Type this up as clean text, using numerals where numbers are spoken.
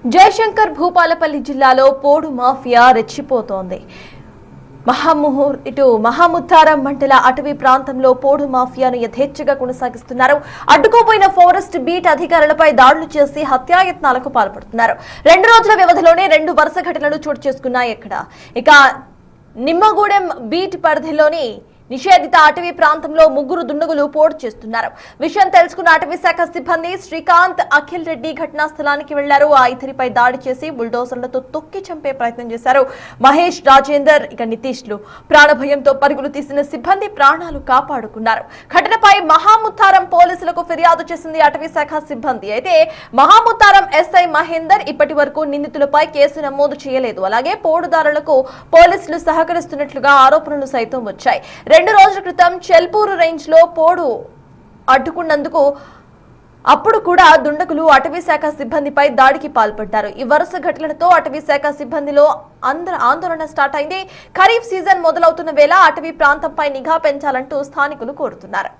జయశంకర్ భూపాలపల్లి జిల్లాలో పోడు మాఫియా రెచ్చిపోతోంది. మహాముత్తారం మండల అటవీ ప్రాంతంలో పోడు మాఫియాను యథేచ్ఛగా కొనసాగిస్తున్నారు. అడ్డుకోపోయిన ఫారెస్ట్ బీట్ అధికారులపై దాడులు చేసి హత్యాయత్నాలకు పాల్పడుతున్నారు. 2 రోజుల వ్యవధిలోనే 2 వరుస ఘటనలు చోటు చేసుకున్నాయి. ఇక నిమ్మగూడెం బీట్ పరిధిలోని నిషేధిత అటవీ ప్రాంతంలో 3 దుండగులు పోటు చేస్తున్నారు. విషయం తెలుసుకున్న అటవీ శాఖ సిబ్బంది శ్రీకాంత్, అఖిల్ రెడ్డి ఘటనా స్థలానికి వెళ్లారు. ఆ ఇద్దరిపై దాడి చేసి బుల్డోజర్లతో తొక్కి చంపే ప్రయత్నం చేశారు. మహేష్, రాజేందర్, నితీష్లు ప్రాణభయంతో పరుగులు తీసిన సిబ్బంది ప్రాణాలు కాపాడుకున్నారు. ఘటనపై మహాముత్తారం పోలీసులకు ఫిర్యాదు చేసింది అటవీ శాఖ సిబ్బంది. అయితే మహాముత్తారం ఎస్ఐ మహేందర్ ఇప్పటి వరకు నిందితులపై కేసు నమోదు చేయలేదు. అలాగే పోడుదారులకు పోలీసులు సహకరిస్తున్నట్లుగా ఆరోపణలు సైతం వచ్చాయి. 2 రోజుల క్రితం చెల్పూరు రేంజ్ లో పోడు అడ్డుకున్నందుకు అప్పుడు కూడా దుండగులు అటవీ శాఖ సిబ్బందిపై దాడికి పాల్పడ్డారు. ఈ వరుస ఘటనలతో అటవీ శాఖ సిబ్బందిలో ఆందోళన స్టార్ట్ అయింది. ఖరీఫ్ సీజన్ మొదలవుతున్న వేళ అటవీ ప్రాంతంపై నిఘా పెంచాలంటూ స్థానికులు కోరుతున్నారు.